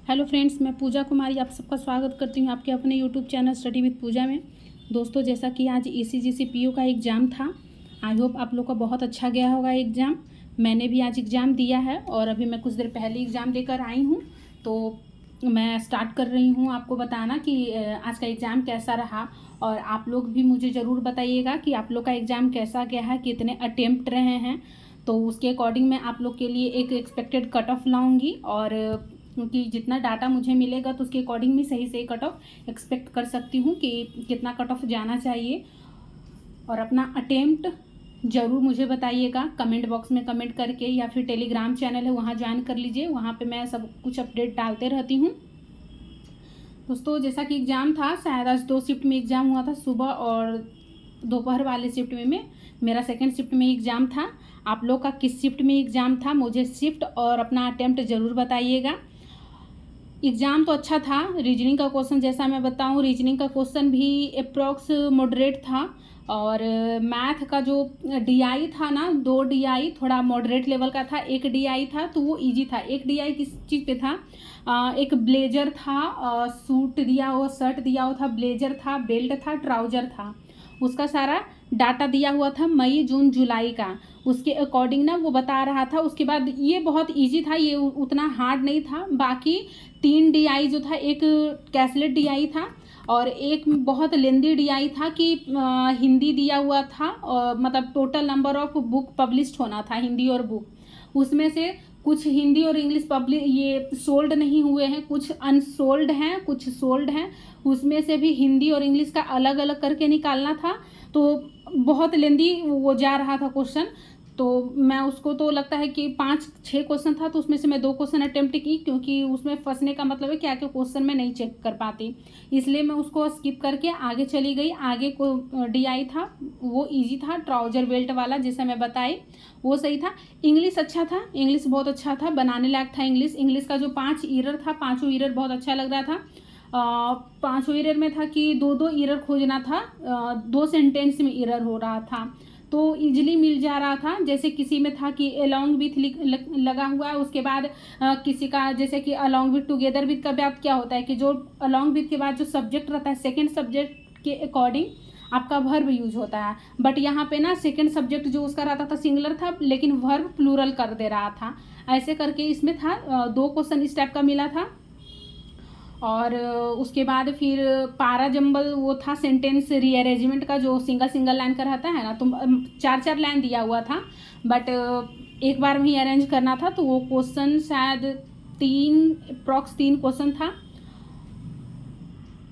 Hello friends, मैं पूजा कुमारी आप सबका स्वागत करती हूँ आपके अपने यूट्यूब चैनल स्टडी विद पूजा में। दोस्तों, जैसा कि आज ईसीजीसी पीओ का एग्ज़ाम था, आई होप आप लोग का बहुत अच्छा गया होगा एग्ज़ाम। मैंने भी आज एग्ज़ाम दिया है और अभी मैं कुछ देर पहले एग्ज़ाम देकर आई हूँ, तो मैं स्टार्ट कर रही हूँ आपको बताना कि आज का एग्ज़ाम कैसा रहा। और आप लोग भी मुझे ज़रूर बताइएगा कि आप लोग का एग्ज़ाम कैसा गया है, कितने अटेम्प्ट रहे हैं। तो उसके अकॉर्डिंग मैं आप लोग के लिए एक एक्सपेक्टेड कट ऑफ लाऊंगी, और क्योंकि जितना डाटा मुझे मिलेगा तो उसके अकॉर्डिंग भी सही कट ऑफ एक्सपेक्ट कर सकती हूँ कि कितना कट ऑफ जाना चाहिए। और अपना अटेम्प्ट ज़रूर मुझे बताइएगा कमेंट बॉक्स में कमेंट करके, या फिर टेलीग्राम चैनल है वहाँ ज्वाइन कर लीजिए, वहाँ पे मैं सब कुछ अपडेट डालते रहती हूँ। दोस्तों, जैसा कि एग्ज़ाम था, शायद आज 2 शिफ्ट में एग्ज़ाम हुआ था, सुबह और दोपहर वाले शिफ्ट में मेरा सेकेंड शिफ्ट में एग्ज़ाम था। आप लोग का किस शिफ्ट में एग्ज़ाम था, मुझे शिफ्ट और अपना अटेम्प्ट ज़रूर बताइएगा। एग्ज़ाम तो अच्छा था। रीजनिंग का क्वेश्चन जैसा मैं बताऊं, रीजनिंग का क्वेश्चन भी अप्रॉक्स मॉडरेट था, और मैथ का जो डीआई था ना, 2 डीआई थोड़ा मॉडरेट लेवल का था, 1 डीआई था तो वो इजी था। 1 डीआई किस चीज़ पे था, एक ब्लेजर था, सूट दिया हुआ, शर्ट दिया हुआ था, ब्लेजर था, बेल्ट था, ट्राउजर था, उसका सारा डाटा दिया हुआ था मई जून जुलाई का, उसके अकॉर्डिंग ना वो बता रहा था। उसके बाद ये बहुत इजी था, ये उतना हार्ड नहीं था। बाकी 3 डीआई जो था, एक कैसलेट डीआई था और एक बहुत लेंदी डीआई था कि हिंदी दिया हुआ था, और मतलब total number of book published होना था हिंदी और बुक, उसमें से कुछ हिंदी और इंग्लिश पब्लिश ये सोल्ड नहीं हुए हैं, कुछ अनसोल्ड हैं, कुछ सोल्ड हैं। उसमें से भी हिंदी और इंग्लिश का अलग अलग करके निकालना था, तो बहुत लेंदी वो जा रहा था क्वेश्चन। तो मैं उसको तो लगता है कि 5-6 क्वेश्चन था, तो उसमें से मैं 2 क्वेश्चन अटेम्प्ट की, क्योंकि उसमें फंसने का मतलब है क्या क्या क्वेश्चन मैं नहीं चेक कर पाती, इसलिए मैं उसको स्किप करके आगे चली गई। आगे को डीआई था, वो इजी था, ट्राउजर बेल्ट वाला जैसा मैं बताई वो सही था। इंग्लिश अच्छा था, इंग्लिश बहुत अच्छा था, बनाने लायक था। इंग्लिश का जो 5 ईरर था, 5 ईरर बहुत अच्छा लग रहा था। 5 ईरर में था कि 2-2 ईरर खोजना था, 2 सेंटेंस में ईरर हो रहा था, तो इजीली मिल जा रहा था। जैसे किसी में था कि अलोंग विथ लगा हुआ है, उसके बाद किसी का जैसे कि अलोंग विथ टुगेदर विथ का बात क्या होता है कि जो अलोंग विथ के बाद जो सब्जेक्ट रहता है, सेकेंड सब्जेक्ट के अकॉर्डिंग आपका वर्ब यूज होता है। बट यहाँ पे ना सेकेंड सब्जेक्ट जो उसका रहता था सिंगुलर था, लेकिन वर्ब प्लूरल कर दे रहा था। ऐसे करके इसमें था, 2 क्वेश्चन इस टाइप का मिला था। और उसके बाद फिर पारा जंबल वो था, सेंटेंस रीअरेंजमेंट का, जो सिंगल सिंगल लाइन का रहता है ना, तो 4-4 लाइन दिया हुआ था, बट एक बार में ही अरेंज करना था, तो वो क्वेश्चन शायद 3 क्वेश्चन था।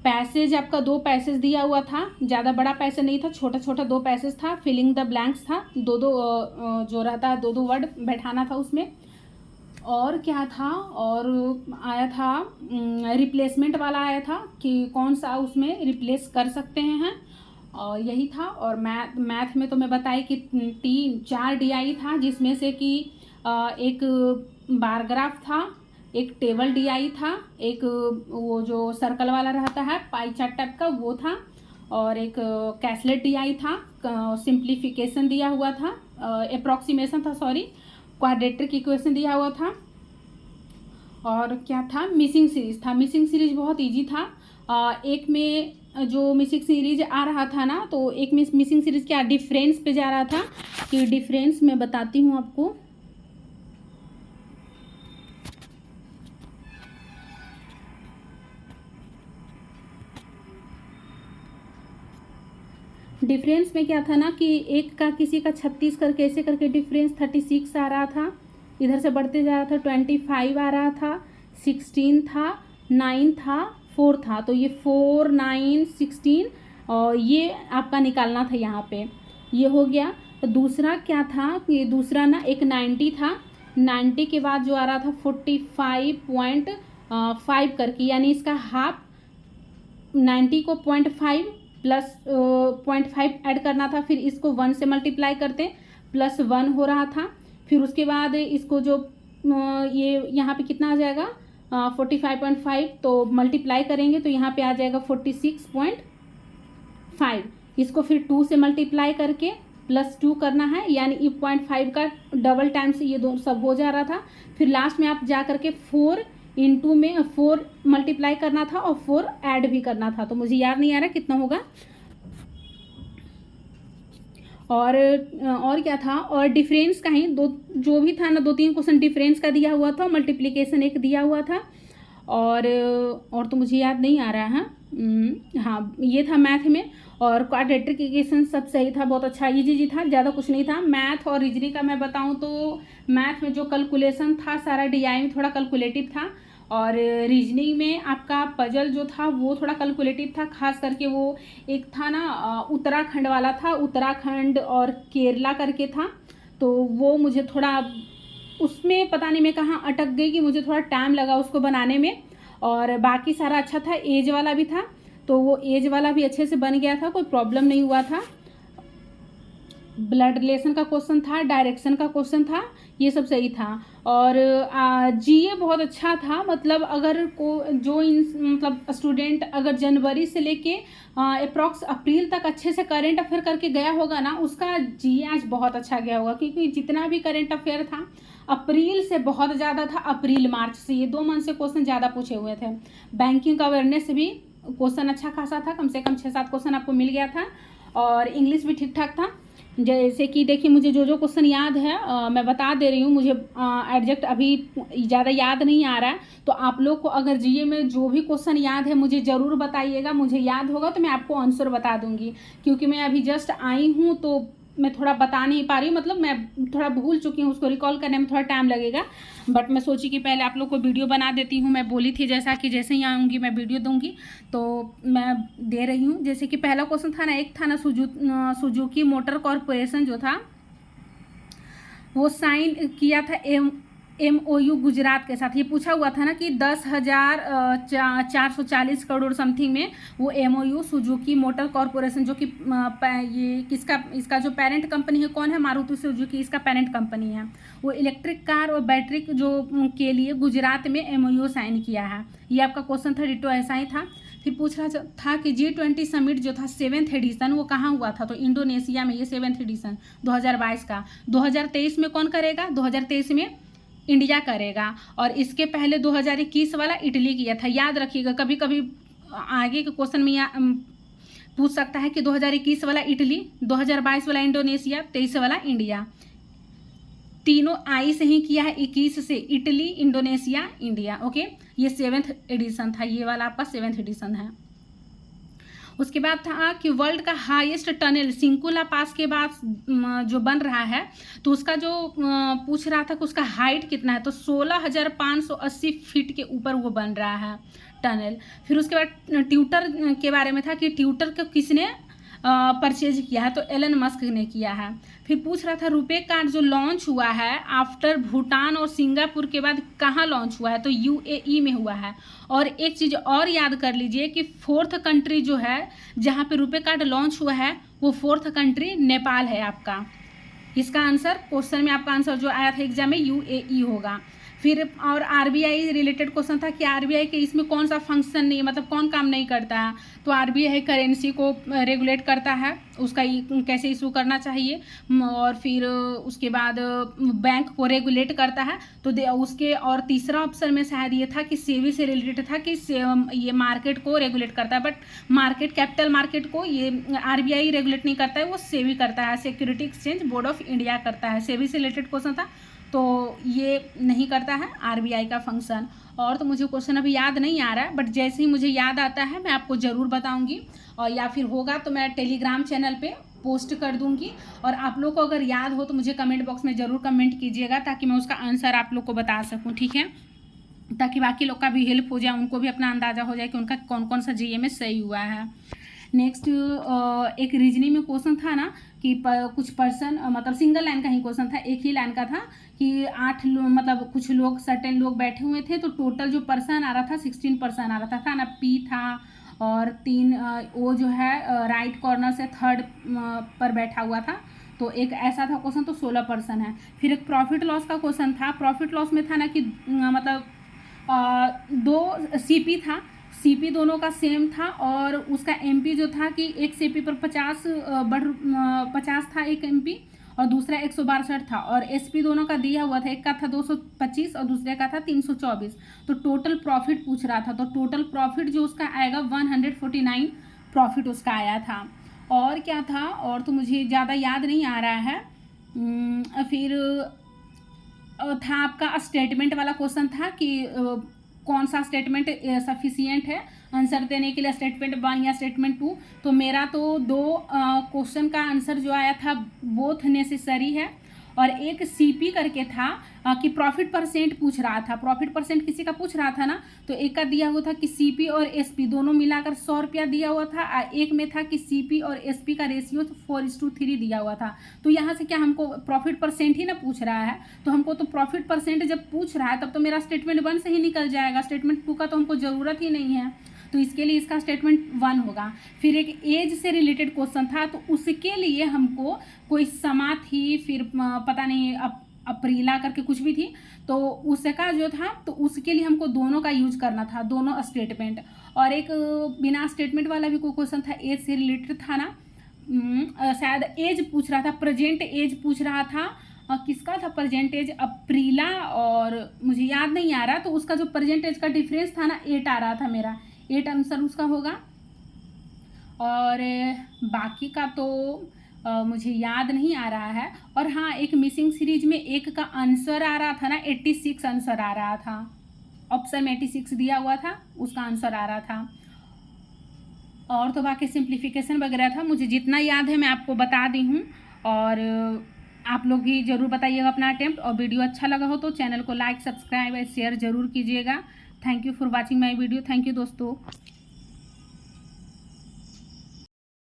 पैसेज आपका 2 पैसेज दिया हुआ था, ज़्यादा बड़ा पैसेज नहीं था, छोटा छोटा 2 पैसेज था। फिलिंग द ब्लैंक्स था, 2-2 जो रहता है 2-2 वर्ड बैठाना था उसमें। और क्या था, और आया था रिप्लेसमेंट वाला आया था कि कौन सा उसमें रिप्लेस कर सकते हैं, और यही था। और मैथ में तो मैं बताई कि 3-4 डीआई था, जिसमें से कि एक बारग्राफ था, एक टेबल डीआई था, एक वो जो सर्कल वाला रहता है पाई चार्ट टाइप का वो था, और एक कैसलेट डीआई था, सिंप्लीफिकेशन दिया हुआ था, अप्रॉक्सीमेशन था, सॉरी, क्वाड्रेटिक इक्वेशन दिया हुआ था। और क्या था, मिसिंग सीरीज था। मिसिंग सीरीज बहुत इजी था। एक में जो मिसिंग सीरीज आ रहा था ना, तो एक में मिसिंग सीरीज क्या डिफरेंस पे जा रहा था, कि डिफरेंस मैं बताती हूँ आपको। डिफरेंस में क्या था ना कि एक का किसी का 36 करके ऐसे करके डिफरेंस 36 आ रहा था, इधर से बढ़ते जा रहा था, 25 आ रहा था, 16 था, 9 था, 4 था, तो ये 4, 9, 16, और ये आपका निकालना था यहाँ पे, ये हो गया। तो दूसरा क्या था कि दूसरा ना एक 90 था, 90 के बाद जो आ रहा था 45.5 करके, यानी इसका हाफ 90 को 0.5 प्लस 0.5 ऐड करना था, फिर इसको 1 से मल्टीप्लाई करते +1 हो रहा था। फिर उसके बाद इसको जो ये यहाँ पे कितना आ जाएगा 45.5, तो मल्टीप्लाई करेंगे तो यहाँ पे आ जाएगा 46.5। इसको फिर 2 से मल्टीप्लाई करके +2 करना है, यानी 0.5 का डबल टाइम्स ये दो सब हो जा रहा था। फिर लास्ट में आप जा करके 4 इनटू में 4 मल्टीप्लाई करना था और 4 ऐड भी करना था, तो मुझे याद नहीं आ रहा कितना होगा। और क्या था, और डिफरेंस का ही दो जो भी था ना, 2-3 क्वेश्चन डिफरेंस का दिया हुआ था, मल्टीप्लिकेशन एक दिया हुआ था, और तो मुझे याद नहीं आ रहा है। हाँ, ये था मैथ में। और क्वाड्रेटिक इक्वेशन सब सही था, बहुत अच्छा इजी जी था, ज़्यादा कुछ नहीं था। मैथ और रीजनिंग का मैं बताऊँ तो मैथ में जो कैलकुलेशन था सारा डीआई में थोड़ा कैलकुलेटिव था, और रीजनिंग में आपका पजल जो था वो थोड़ा कैलकुलेटिव था, खास करके वो एक था ना उत्तराखंड वाला था, उत्तराखंड और केरला करके था, तो वो मुझे थोड़ा उसमें पता नहीं मैं कहाँ अटक गई कि मुझे थोड़ा टाइम लगा उसको बनाने में। और बाकी सारा अच्छा था, एज वाला भी था, तो वो एज वाला भी अच्छे से बन गया था, कोई प्रॉब्लम नहीं हुआ था। ब्लड रिलेशन का क्वेश्चन था, डायरेक्शन का क्वेश्चन था, ये सब सही था। और जीए बहुत अच्छा था, मतलब अगर जो मतलब स्टूडेंट अगर जनवरी से लेके अप्रॉक्स अप्रैल तक अच्छे से करेंट अफेयर करके गया होगा ना, उसका जीए आज बहुत अच्छा गया होगा, क्योंकि जितना भी करेंट अफेयर था अप्रैल से बहुत ज़्यादा था, अप्रैल मार्च से ये 2 मंथ से क्वेश्चन ज़्यादा पूछे हुए थे। बैंकिंग अवेयरनेस भी क्वेश्चन अच्छा खासा था, कम से कम 6-7 क्वेश्चन आपको मिल गया था। और इंग्लिश भी ठीक ठाक था। जैसे कि देखिए मुझे जो क्वेश्चन याद है मैं बता दे रही हूँ, मुझे एग्जैक्ट अभी ज़्यादा याद नहीं आ रहा है, तो आप लोग को अगर जीए में जो भी क्वेश्चन याद है मुझे ज़रूर बताइएगा, मुझे याद होगा तो मैं आपको आंसर बता दूंगी, क्योंकि मैं अभी जस्ट आई हूँ तो मैं थोड़ा बता नहीं पा रही हूँ, मतलब मैं थोड़ा भूल चुकी हूँ, उसको रिकॉल करने में थोड़ा टाइम लगेगा, बट मैं सोची कि पहले आप लोग को वीडियो बना देती हूँ। मैं बोली थी जैसा कि जैसे ही आऊँगी मैं वीडियो दूँगी, तो मैं दे रही हूँ। जैसे कि पहला क्वेश्चन था ना, एक था ना सुजुकी मोटर कॉरपोरेशन जो था वो साइन किया था MOU गुजरात के साथ। ये पूछा हुआ था ना कि 10,440 करोड़ समथिंग में वो MOU सुजुकी मोटर कॉरपोरेशन, जो कि ये इसका जो पेरेंट कंपनी है कौन है, मारुति सुजुकी इसका पेरेंट कंपनी है, वो इलेक्ट्रिक कार और बैटरी जो के लिए गुजरात में MOU साइन किया है। ये आपका क्वेश्चन था, डिटो ऐसा ही था। फिर पूछ रहा था कि G20 समिट जो था 7th एडिशन वो कहाँ हुआ था, तो इंडोनेशिया में, ये 7th एडिशन 2022 का। 2023 में कौन करेगा, 2023 में इंडिया करेगा, और इसके पहले 2021 वाला इटली किया था। याद रखिएगा, कभी कभी आगे के क्वेश्चन में पूछ सकता है कि 2021 वाला इटली, 2022 वाला इंडोनेशिया, 23 वाला इंडिया। तीनों आई से ही किया है, 21 से इटली, इंडोनेशिया, इंडिया। ओके, ये 7th एडिशन था, ये वाला आपका 7th एडिशन है। उसके बाद था कि वर्ल्ड का हाईएस्ट टनल सिंकुला पास के बाद जो बन रहा है, तो उसका जो पूछ रहा था कि उसका हाइट कितना है, तो 16,580 फीट के ऊपर वो बन रहा है टनल। फिर उसके बाद ट्विटर के बारे में था कि ट्विटर को किसने परचेज किया है, तो एलन मस्क ने किया है। फिर पूछ रहा था रुपे कार्ड जो लॉन्च हुआ है आफ्टर भूटान और सिंगापुर के बाद कहाँ लॉन्च हुआ है, तो UAE में हुआ है। और एक चीज़ और याद कर लीजिए कि 4th कंट्री जो है जहाँ पे रुपे कार्ड लॉन्च हुआ है वो 4th कंट्री नेपाल है आपका। इसका आंसर क्वेश्चन में आपका आंसर जो आया था एग्जाम में UAE होगा। फिर और RBI रिलेटेड क्वेश्चन था कि RBI के इसमें कौन सा फंक्शन नहीं, मतलब कौन काम नहीं करता है, तो RBI करेंसी को रेगुलेट करता है, उसका कैसे इशू करना चाहिए, और फिर उसके बाद बैंक को रेगुलेट करता है, तो उसके और तीसरा ऑप्शन में शायद ये था कि सेबी से रिलेटेड था कि ये मार्केट को रेगुलेट करता है, बट मार्केट कैपिटल मार्केट को ये RBI रेगुलेट नहीं करता है, वो सेबी करता है, security exchange board of India करता है। सेबी से रिलेटेड क्वेश्चन था, तो ये नहीं करता है RBI का फंक्शन। और तो मुझे क्वेश्चन अभी याद नहीं आ रहा है, बट जैसे ही मुझे याद आता है मैं आपको ज़रूर बताऊंगी, और या फिर होगा तो मैं टेलीग्राम चैनल पे पोस्ट कर दूंगी। और आप लोग को अगर याद हो तो मुझे कमेंट बॉक्स में ज़रूर कमेंट कीजिएगा, ताकि मैं उसका आंसर आप लोग को बता सकूँ, ठीक है, ताकि बाकी लोग का भी हेल्प हो जाए, उनको भी अपना अंदाज़ा हो जाए कि उनका कौन कौन सा GA में सही हुआ है। नेक्स्ट एक रीजनिंग में क्वेश्चन था ना कि कुछ पर्सन, मतलब सिंगल लाइन का ही क्वेश्चन था, एक ही लाइन का था कि 8 लोग, मतलब कुछ लोग सर्टेन लोग बैठे हुए थे, तो टोटल जो पर्सन आ रहा था 16 पर्सन आ रहा था ना, P था, और 3 वो जो है राइट कॉर्नर से 3rd पर बैठा हुआ था, तो एक ऐसा था क्वेश्चन, तो 16 पर्सन है। फिर एक प्रॉफिट लॉस का क्वेश्चन था। प्रॉफिट लॉस में था ना कि मतलब 2 CP था, CP दोनों का सेम था, और उसका MP जो था कि एक CP पर 50 था एक MP, और दूसरा 162 था, और एसपी दोनों का दिया हुआ था, एक का था 225 और दूसरे का था 324। तो टोटल प्रॉफिट पूछ रहा था, तो टोटल प्रॉफिट जो उसका आएगा 149 प्रॉफिट उसका आया था। और क्या था, और तो मुझे ज़्यादा याद नहीं आ रहा है। फिर था आपका स्टेटमेंट वाला क्वेश्चन था कि कौन सा स्टेटमेंट सफिशियंट है आंसर देने के लिए, स्टेटमेंट 1 या स्टेटमेंट 2। तो मेरा तो 2 क्वेश्चन का आंसर जो आया था बोथ नेसेसरी है, और एक सीपी करके था कि प्रॉफिट परसेंट पूछ रहा था, प्रॉफिट परसेंट किसी का पूछ रहा था ना, तो एक का दिया हुआ था कि सीपी और एसपी दोनों मिलाकर 100 रुपया दिया हुआ था, एक में था कि सीपी और एसपी का रेशियो 4:3 दिया हुआ था। तो यहाँ से क्या हमको प्रॉफिट परसेंट ही ना पूछ रहा है, तो हमको तो प्रॉफिट परसेंट जब पूछ रहा है तब तो मेरा स्टेटमेंट 1 से ही निकल जाएगा, स्टेटमेंट 2 का तो हमको ज़रूरत ही नहीं है, तो इसके लिए इसका स्टेटमेंट 1 होगा। फिर एक एज से रिलेटेड क्वेश्चन था, तो उसके लिए हमको कोई समा थी, फिर पता नहीं अप्रीला करके कुछ भी थी, तो उसका जो था तो उसके लिए हमको दोनों का यूज करना था, दोनों स्टेटमेंट। और एक बिना स्टेटमेंट वाला भी कोई क्वेश्चन था, एज से रिलेटेड था ना, शायद एज पूछ रहा था, प्रेजेंट एज पूछ रहा था, किसका था प्रेजेंट एज, अप्रीला, और मुझे याद नहीं आ रहा, तो उसका जो प्रेजेंट एज का डिफरेंस था ना 8 आ रहा था मेरा, 8 आंसर उसका होगा। और बाकी का तो मुझे याद नहीं आ रहा है। और हाँ, एक मिसिंग सीरीज में एक का आंसर आ रहा था ना 86 आंसर आ रहा था, ऑप्शन में 86 दिया हुआ था, उसका आंसर आ रहा था। और तो बाकी सिंप्लीफिकेशन वगैरह था, मुझे जितना याद है मैं आपको बता दी हूँ। और आप लोग भी ज़रूर बताइएगा अपना अटेम्प्ट, और वीडियो अच्छा लगा हो तो चैनल को लाइक, सब्सक्राइब और शेयर ज़रूर कीजिएगा। Thank you for watching my video. Thank you दोस्तों।